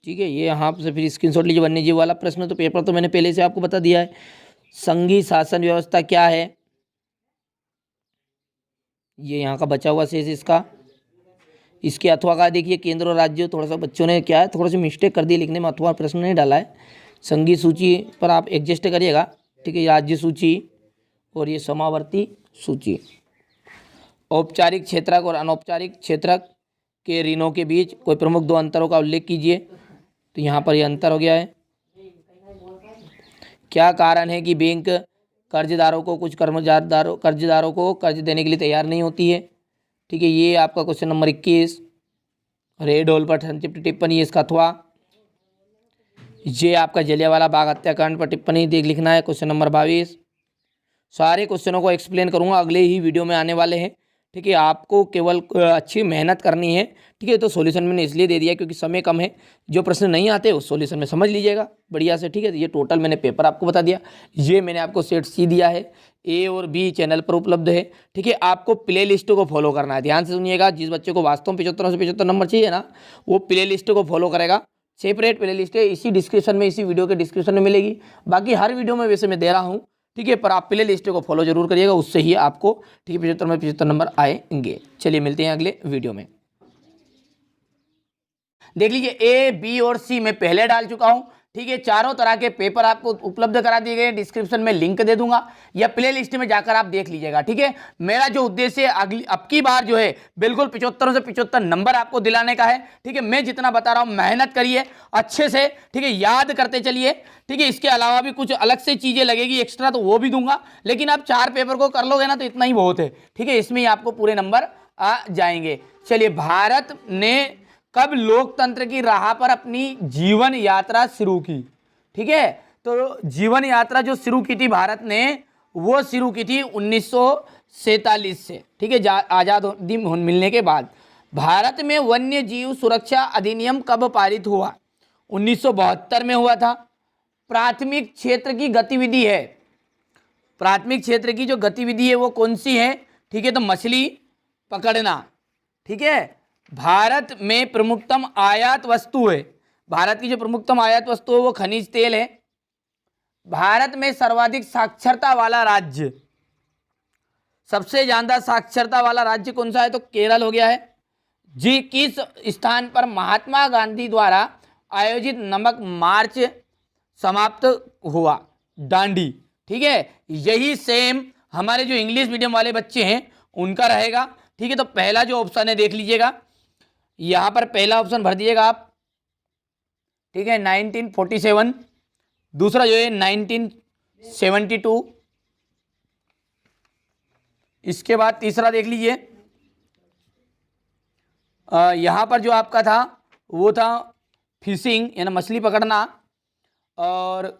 ठीक है। ये यहाँ से फिर स्क्रीनशॉट लीजिए, वन्यजीव वाला प्रश्न तो पेपर तो मैंने पहले से आपको बता दिया है। संघीय शासन व्यवस्था क्या है, ये यहाँ का बचा हुआ शेष इसका, इसके अथवा का देखिए, केंद्र और राज्य, थोड़ा सा बच्चों ने क्या है थोड़ा सा मिस्टेक कर दी लिखने में, अथवा प्रश्न नहीं डाला है। संघीय सूची पर आप एडजस्ट करिएगा, ठीक है। राज्य सूची और ये समावर्ती सूची। औपचारिक क्षेत्रक और अनौपचारिक क्षेत्रक के ऋणों के बीच कोई प्रमुख दो अंतरों का उल्लेख कीजिए। तो यहाँ पर ये अंतर हो गया है। क्या कारण है कि बैंक कर्जदारों को कुछ कर्जदारों को कर्ज देने के लिए तैयार नहीं होती है, ठीक है। ये आपका क्वेश्चन नंबर 21। रेड होल पर संक्षिप्त टिप्पणी है इसका अथवा। ये आपका जलियांवाला बाग हत्याकांड पर टिप्पणी देख लिखना है, क्वेश्चन नंबर 22। सारे क्वेश्चनों को एक्सप्लेन करूंगा अगले ही वीडियो में आने वाले हैं, ठीक है। आपको केवल अच्छी मेहनत करनी है, ठीक है। तो सॉल्यूशन मैंने इसलिए दे दिया क्योंकि समय कम है, जो प्रश्न नहीं आते उस सॉल्यूशन में समझ लीजिएगा बढ़िया से, ठीक है। तो ये टोटल मैंने पेपर आपको बता दिया। ये मैंने आपको सेट सी दिया है, ए और बी चैनल पर उपलब्ध है, ठीक है। आपको प्ले लिस्ट को फॉलो करना है, ध्यान से सुनिएगा। जिस बच्चे को वास्तव में 75 से 75 नंबर चाहिए ना, वो प्ले लिस्ट को फॉलो करेगा। सेपरेट प्ले लिस्ट है, इसी डिस्क्रिप्शन में, इसी वीडियो के डिस्क्रिप्शन में मिलेगी। बाकी हर वीडियो में वैसे मैं दे रहा हूँ, ठीक है। पर आप प्ले लिस्ट को फॉलो जरूर करिएगा, उससे ही आपको, ठीक है, 75 में 75 नंबर आएंगे। चलिए मिलते हैं अगले वीडियो में। देख लीजिए, ए बी और सी मैं पहले डाल चुका हूं, ठीक है। चारों तरह के पेपर आपको उपलब्ध करा दिए गए, डिस्क्रिप्शन में लिंक दे दूंगा या प्ले लिस्ट में जाकर आप देख लीजिएगा, ठीक है। मेरा जो उद्देश्य है अब की बार जो है बिल्कुल 75 से 75 नंबर आपको दिलाने का है, ठीक है। मैं जितना बता रहा हूं मेहनत करिए अच्छे से, ठीक है, याद करते चलिए, ठीक है। इसके अलावा भी कुछ अलग से चीजें लगेगी एक्स्ट्रा तो वो भी दूंगा, लेकिन आप 4 पेपर को कर लोगे ना तो इतना ही बहुत है, ठीक है। इसमें ही आपको पूरे नंबर आ जाएंगे। चलिए, भारत ने कब लोकतंत्र की राह पर अपनी जीवन यात्रा शुरू की, ठीक है। तो जीवन यात्रा जो शुरू की थी भारत ने, वो शुरू की थी 1947 से, ठीक है, आजादी मिलने के बाद। भारत में वन्य जीव सुरक्षा अधिनियम कब पारित हुआ, 1972 में हुआ था। प्राथमिक क्षेत्र की गतिविधि है, प्राथमिक क्षेत्र की जो गतिविधि है वो कौन सी है, ठीक है, तो मछली पकड़ना, ठीक है। भारत में प्रमुखतम आयात वस्तु है, भारत की जो प्रमुखतम आयात वस्तु है वो खनिज तेल है। भारत में सर्वाधिक साक्षरता वाला राज्य, सबसे ज्यादा साक्षरता वाला राज्य कौन सा है, तो केरल हो गया है। जी किस स्थान पर महात्मा गांधी द्वारा आयोजित नमक मार्च समाप्त हुआ, दांडी, ठीक है। यही सेम हमारे जो इंग्लिश मीडियम वाले बच्चे हैं उनका रहेगा, ठीक है। तो पहला जो ऑप्शन है देख लीजिएगा, यहां पर पहला ऑप्शन भर दीजिएगा आप, ठीक है, 1947। दूसरा जो है 1972। इसके बाद तीसरा देख लीजिए, यहां पर जो आपका था वो था फिशिंग यानी मछली पकड़ना, और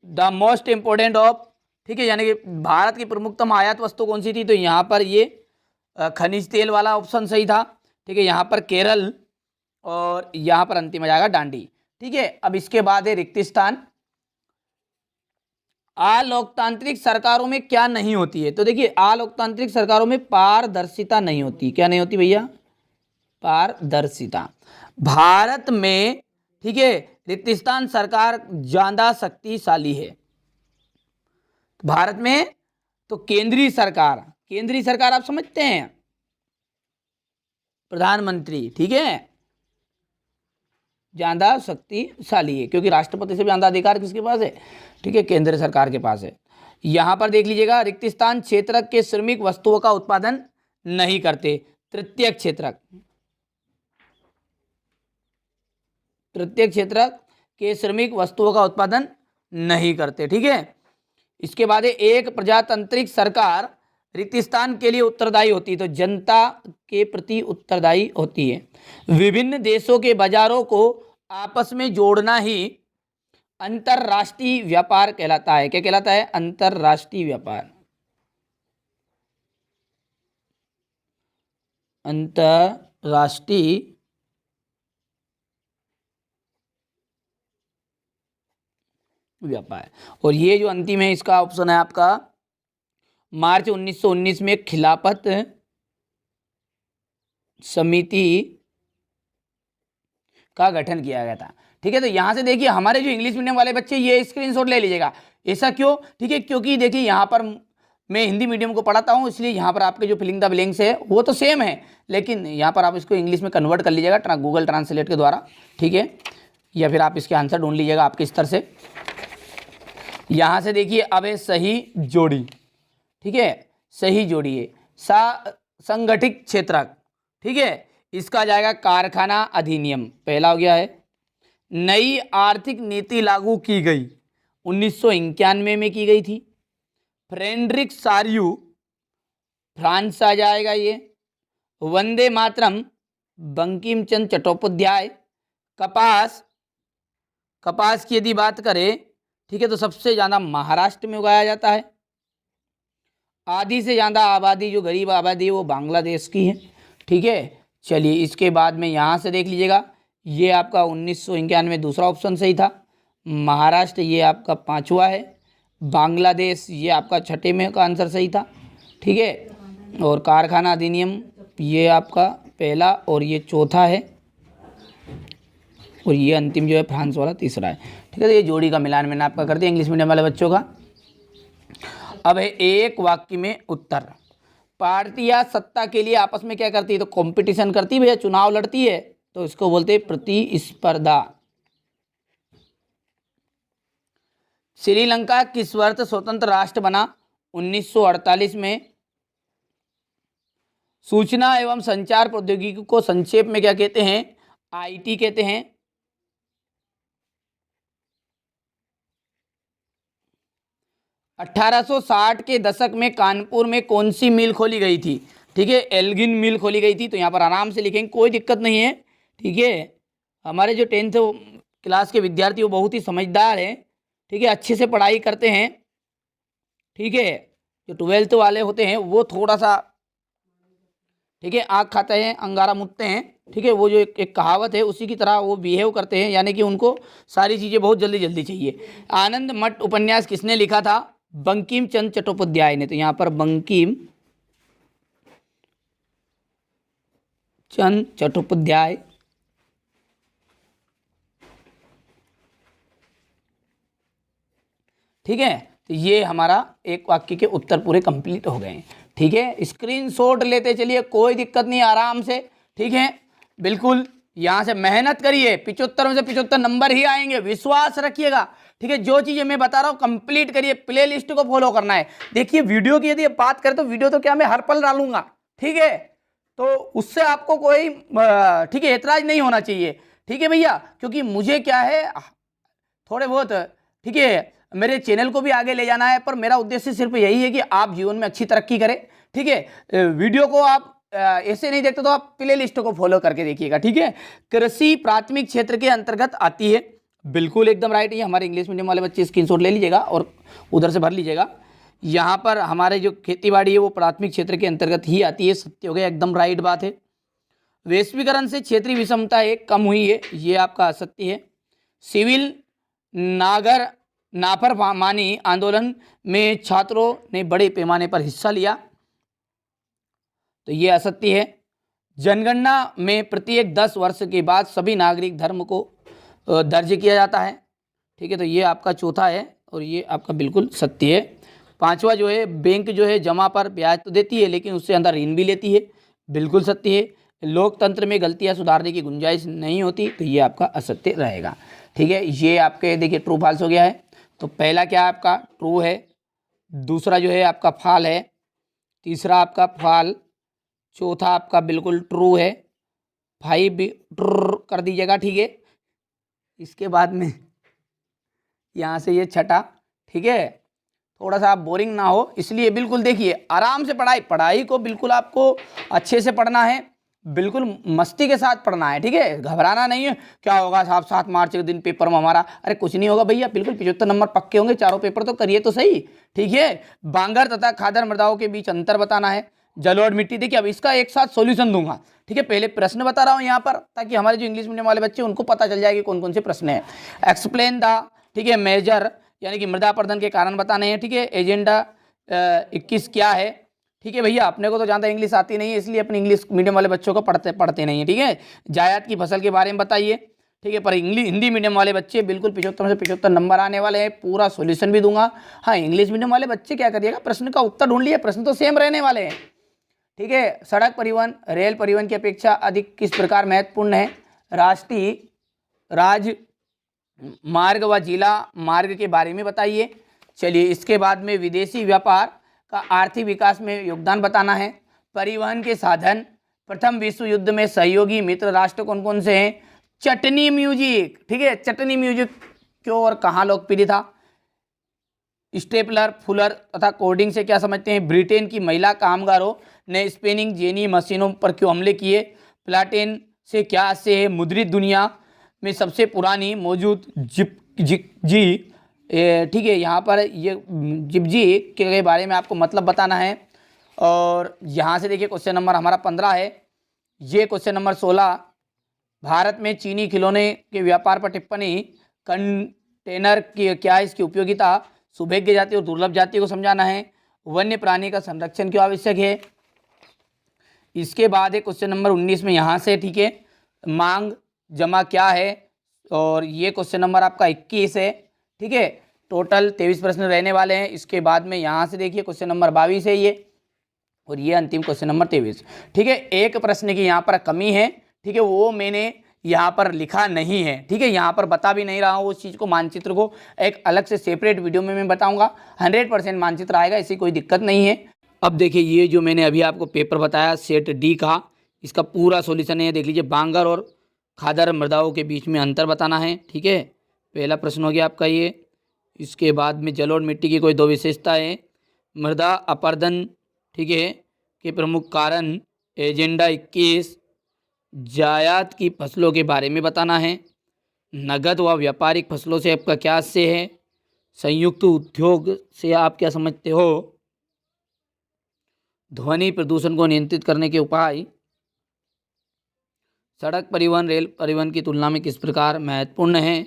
द मोस्ट इंपोर्टेंट ऑफ, ठीक है, यानी कि भारत की प्रमुखतम आयात वस्तु कौन सी थी, तो यहाँ पर ये खनिज तेल वाला ऑप्शन सही था, ठीक है। यहाँ पर केरल और यहाँ पर अंतिम आ जाएगा दांडी, ठीक है। अब इसके बाद है रिक्त स्थान। अलोकतांत्रिक सरकारों में क्या नहीं होती है, तो देखिए अलोकतांत्रिक सरकारों में पारदर्शिता नहीं होती। क्या नहीं होती भैया, पारदर्शिता। भारत में, ठीक है, रिक्त स्थान सरकार ज्यादा शक्तिशाली है भारत में। तो केंद्रीय सरकार आप समझते हैं, प्रधानमंत्री, ठीक है, ज्यादा शक्तिशाली है क्योंकि राष्ट्रपति से भी ज्यादा अधिकार किसके पास है, ठीक है, केंद्र सरकार के पास है। यहां पर देख लीजिएगा, रिक्त स्थान क्षेत्रक के श्रमिक वस्तुओं का उत्पादन नहीं करते, तृतीय क्षेत्रक, प्रत्येक क्षेत्र के श्रमिक वस्तुओं का उत्पादन नहीं करते। ठीक है, इसके बाद है एक प्रजातांत्रिक सरकार रिक्तिस्थान के लिए उत्तरदायी होती है, तो जनता के प्रति उत्तरदायी होती है। विभिन्न देशों के बाजारों को आपस में जोड़ना ही अंतरराष्ट्रीय व्यापार कहलाता है। क्या कहलाता है? अंतरराष्ट्रीय व्यापार। अंतरराष्ट्रीय व्यापार। और ये जो अंतिम है इसका ऑप्शन है आपका मार्च 1919 में खिलाफत समिति का गठन किया गया था। ठीक है, तो यहां से देखिए हमारे जो इंग्लिश मीडियम वाले बच्चे ये स्क्रीनशॉट ले लीजिएगा। ऐसा क्यों? ठीक है, क्योंकि देखिए यहाँ पर मैं हिंदी मीडियम को पढ़ाता हूँ, इसलिए यहाँ पर आपके जो फिलिंग द ब्लैंक्स है वो तो सेम है, लेकिन यहाँ पर आप इसको इंग्लिश में कन्वर्ट कर लीजिएगा गूगल ट्रांसलेट के द्वारा। ठीक है, या फिर आप इसके आंसर ढूंढ लीजिएगा आपके स्तर से। यहाँ से देखिए अब है सही जोड़ी। ठीक है, सही जोड़ी है संगठित क्षेत्रक। ठीक है, इसका जाएगा कारखाना अधिनियम, पहला हो गया है। नई आर्थिक नीति लागू की गई 1991 में की गई थी। फ्रेडरिक सार्यू फ्रांस आ जाएगा ये। वंदे मातरम बंकिम चंद्र चट्टोपाध्याय। कपास की यदि बात करें, ठीक है, तो सबसे ज़्यादा महाराष्ट्र में उगाया जाता है। आधी से ज़्यादा आबादी जो गरीब आबादी है वो बांग्लादेश की है। ठीक है, चलिए इसके बाद में यहाँ से देख लीजिएगा, ये आपका 1991 दूसरा ऑप्शन सही था। महाराष्ट्र ये आपका पांचवा है। बांग्लादेश ये आपका छठे में का आंसर सही था। ठीक है, और कारखाना अधिनियम ये आपका पहला और ये चौथा है, और ये अंतिम जो है फ्रांस वाला तीसरा है। ठीक है, तो ये जोड़ी का मिलान मैंने आपका कर दिया इंग्लिश मीडियम वाले बच्चों का। अब है एक वाक्य में उत्तर। पार्टियां सत्ता के लिए आपस में क्या करती है? तो कंपटीशन करती है भैया, चुनाव लड़ती है, तो इसको बोलते हैं प्रतिस्पर्धा। श्रीलंका किस वर्ष स्वतंत्र राष्ट्र बना? 1948 में। सूचना एवं संचार प्रौद्योगिकी को संक्षेप में क्या कहते हैं? आईटी कहते हैं। 1860 के दशक में कानपुर में कौन सी मिल खोली गई थी? ठीक है, एल्गिन मिल खोली गई थी। तो यहाँ पर आराम से लिखेंगे, कोई दिक्कत नहीं है। ठीक है, हमारे जो 10th क्लास के विद्यार्थी वो बहुत ही समझदार हैं। ठीक है, अच्छे से पढ़ाई करते हैं। ठीक है, जो 12th वाले होते हैं वो थोड़ा सा, ठीक है, आँख खाते हैं अंगारा मुतते हैं। ठीक है, वो जो एक कहावत है उसी की तरह वो बिहेव करते हैं, यानी कि उनको सारी चीज़ें बहुत जल्दी जल्दी चाहिए। आनंद मठ उपन्यास किसने लिखा था? बंकिम चंद्र चट्टोपाध्याय ने। तो यहाँ पर बंकिम चंद्र चट्टोपाध्याय। ठीक है, तो ये हमारा एक वाक्य के उत्तर पूरे कंप्लीट हो गए हैं। ठीक है, स्क्रीनशॉट लेते चलिए, कोई दिक्कत नहीं, आराम से। ठीक है, बिल्कुल यहाँ से मेहनत करिए, 75 में से 75 नंबर ही आएंगे, विश्वास रखिएगा। ठीक है, जो चीज़ें मैं बता रहा हूँ कंप्लीट करिए, प्ले लिस्ट को फॉलो करना है। देखिए वीडियो की यदि बात करें तो वीडियो तो क्या मैं हर पल डालूंगा। ठीक है, तो उससे आपको कोई ठीक है ऐतराज नहीं होना चाहिए। ठीक है भैया, क्योंकि मुझे क्या है थोड़े बहुत, ठीक है, मेरे चैनल को भी आगे ले जाना है, पर मेरा उद्देश्य सिर्फ यही है कि आप जीवन में अच्छी तरक्की करें। ठीक है, वीडियो को आप ऐसे नहीं देखते तो आप प्ले लिस्ट को फॉलो करके देखिएगा। ठीक है, कृषि प्राथमिक क्षेत्र के अंतर्गत आती है, बिल्कुल एकदम राइट है। हमारे इंग्लिश मीडियम वाले बच्चे स्क्रीनशॉट ले लीजिएगा और उधर से भर लीजिएगा। यहाँ पर हमारे जो खेती बाड़ी है वो प्राथमिक क्षेत्र के अंतर्गत ही आती है, सत्य हो गया, एकदम राइट बात है। वैश्वीकरण से क्षेत्रीय विषमता एक कम हुई है, ये आपका असत्य है। सिविल नाफरमानी आंदोलन में छात्रों ने बड़े पैमाने पर हिस्सा लिया, तो ये असत्य है। जनगणना में प्रत्येक 10 वर्ष के बाद सभी नागरिक धर्म को दर्ज किया जाता है। ठीक है, तो ये आपका चौथा है और ये आपका बिल्कुल सत्य है। पांचवा जो है, बैंक जो है जमा पर ब्याज तो देती है लेकिन उससे अंदर ऋण भी लेती है, बिल्कुल सत्य है। लोकतंत्र में गलतियां सुधारने की गुंजाइश नहीं होती, तो ये आपका असत्य रहेगा। ठीक है, ये आपके देखिए ट्रू फॉल्स हो गया है। तो पहला क्या आपका ट्रू है, दूसरा जो है आपका फॉल है, तीसरा आपका फॉल, चौथा आपका बिल्कुल ट्रू है। 5 ट्रू कर दीजिएगा। ठीक है, इसके बाद में यहाँ से ये छठा, ठीक है। थोड़ा सा आप बोरिंग ना हो इसलिए बिल्कुल देखिए आराम से पढ़ाई को बिल्कुल आपको अच्छे से पढ़ना है, बिल्कुल मस्ती के साथ पढ़ना है, ठीक है। घबराना नहीं है क्या होगा साहब 7 मार्च के दिन पेपर में हमारा, अरे कुछ नहीं होगा भैया, बिल्कुल 75 नंबर पक्के होंगे, चारों पेपर तो करिए तो सही, ठीक है। बांगर तथा खादर मृदाओं के बीच अंतर बताना है। जलोढ़ मिट्टी, देखिए अब इसका एक साथ सॉल्यूशन दूंगा, ठीक है। पहले प्रश्न बता रहा हूँ यहाँ पर ताकि हमारे जो इंग्लिश मीडियम वाले बच्चे उनको पता चल जाए कि कौन कौन से प्रश्न है। एक्सप्लेन द, ठीक है, मेजर यानी कि मृदा अपरदन के कारण बताने हैं, ठीक है। एजेंडा 21 क्या है, ठीक है भैया। अपने को तो ज़्यादा इंग्लिश आती नहीं है इसलिए अपने इंग्लिश मीडियम वाले बच्चों को पढ़ते नहीं है, ठीक है। जायद की फसल के बारे में बताइए, ठीक है। पर हिंदी मीडियम वाले बच्चे बिल्कुल 75 में से 75 नंबर आने वाले हैं, पूरा सॉल्यूशन भी दूंगा। हाँ, इंग्लिश मीडियम वाले बच्चे क्या करिएगा, प्रश्न का उत्तर ढूंढ लिए, प्रश्न तो सेम रहने वाले हैं, ठीक है। सड़क परिवहन रेल परिवहन की अपेक्षा अधिक किस प्रकार महत्वपूर्ण है। राष्ट्रीय राजमार्ग व जिला मार्ग के बारे में बताइए। चलिए, इसके बाद में विदेशी व्यापार का आर्थिक विकास में योगदान बताना है। परिवहन के साधन, प्रथम विश्व युद्ध में सहयोगी मित्र राष्ट्र कौन कौन से हैं। चटनी म्यूजिक, ठीक है। चटनी म्यूजिक क्यों और कहाँ लोकप्रिय था। स्टेपलर, फुलर तथा कोडिंग से क्या समझते हैं। ब्रिटेन की महिला कामगारों ने स्पिनिंग जेनी मशीनों पर क्यों हमले किए। प्लाटेन से क्या से है। मुद्रित दुनिया में सबसे पुरानी मौजूद जिपजी, ठीक है। यहाँ पर ये जिपजी के बारे में आपको मतलब बताना है। और यहाँ से देखिए क्वेश्चन नंबर हमारा 15 है। ये क्वेश्चन नंबर 16, भारत में चीनी खिलौने के व्यापार पर टिप्पणी। कंटेनर की क्या है इसकी उपयोगिता। सुभेज्य जाति और दुर्लभ जाति को समझाना है। वन्य प्राणी का संरक्षण क्यों आवश्यक है। इसके बाद है क्वेश्चन नंबर 19 में यहाँ से, ठीक है, मांग जमा क्या है। और ये क्वेश्चन नंबर आपका 21 है, ठीक है। टोटल 23 प्रश्न रहने वाले हैं। इसके बाद में यहाँ से देखिए क्वेश्चन नंबर 22 है ये, और ये अंतिम क्वेश्चन नंबर 23, ठीक है। एक प्रश्न की यहाँ पर कमी है, ठीक है, वो मैंने यहाँ पर लिखा नहीं है, ठीक है। यहाँ पर बता भी नहीं रहा हूँ उस चीज़ को, मानचित्र को एक अलग से सेपरेट वीडियो में मैं बताऊँगा। 100% मानचित्र आएगा, ऐसी कोई दिक्कत नहीं है। अब देखिए ये जो मैंने अभी आपको पेपर बताया सेट डी का, इसका पूरा सॉल्यूशन है, देख लीजिए। बांगर और खादर मृदाओं के बीच में अंतर बताना है, ठीक है। पहला प्रश्न हो गया आपका ये। इसके बाद में जलोढ़ मिट्टी की कोई 2 विशेषताएँ। मृदा अपरदन, ठीक है, के प्रमुख कारण। एजेंडा 21 जायद की फसलों के बारे में बताना है। नगद व व्यापारिक फसलों से आपका क्या आशय है। संयुक्त उद्योग से आप क्या समझते हो। ध्वनि प्रदूषण को नियंत्रित करने के उपाय। सड़क परिवहन रेल परिवहन की तुलना में किस प्रकार महत्वपूर्ण है।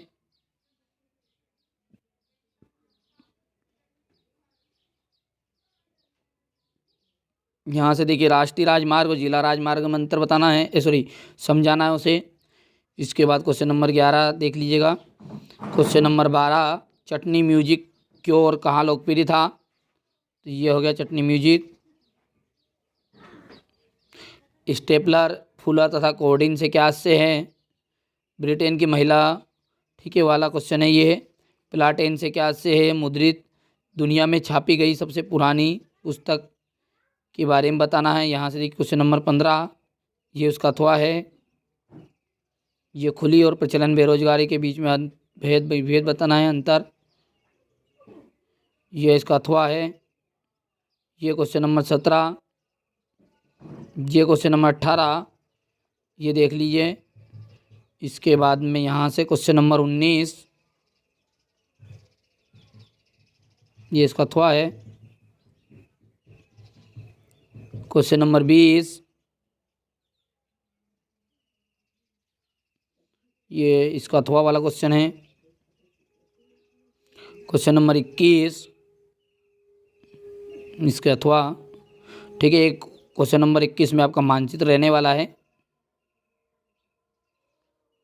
यहाँ से देखिए राष्ट्रीय राजमार्ग और जिला राजमार्ग में अंतर बताना है, समझाना है उसे। इसके बाद क्वेश्चन नंबर 11 देख लीजिएगा। क्वेश्चन नंबर 12, चटनी म्यूजिक क्यों और कहाँ लोकप्रिय था। तो ये हो गया चटनी म्यूजिक। स्टेपलर, फुलर तथा कोडिंग से क्या से है। ब्रिटेन की महिला, ठीक है, वाला क्वेश्चन है ये। प्लाटेन से क्या से है। मुद्रित दुनिया में छापी गई सबसे पुरानी पुस्तक के बारे में बताना है। यहाँ से देखिए क्वेश्चन नंबर 15, ये उसका अथवा है। ये खुली और प्रचलन बेरोजगारी के बीच में भेद बताना है, अंतर। ये इसका अथवा है। ये क्वेश्चन नंबर 17, ये क्वेश्चन नंबर 18, ये देख लीजिए। इसके बाद में यहाँ से क्वेश्चन नंबर 19, ये इसका अथवा है। क्वेश्चन नंबर 20, ये इसका अथवा वाला क्वेश्चन है। क्वेश्चन नंबर 21, इसके अथवा, ठीक है। एक क्वेश्चन नंबर 21 में आपका मानचित्र रहने वाला है,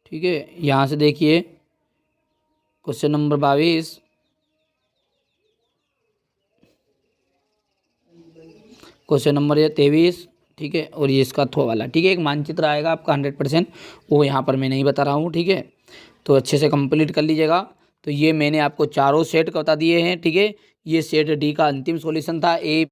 ठीक है। यहाँ से देखिए क्वेश्चन नंबर 22, क्वेश्चन नंबर 23, ठीक है। और ये इसका अथवा वाला, ठीक है। एक मानचित्र आएगा आपका 100%, वो यहाँ पर मैं नहीं बता रहा हूँ, ठीक है। तो अच्छे से कंप्लीट कर लीजिएगा। तो ये मैंने आपको चारों सेट बता दिए हैं, ठीक है। ये सेट डी का अंतिम सॉल्यूशन था। ए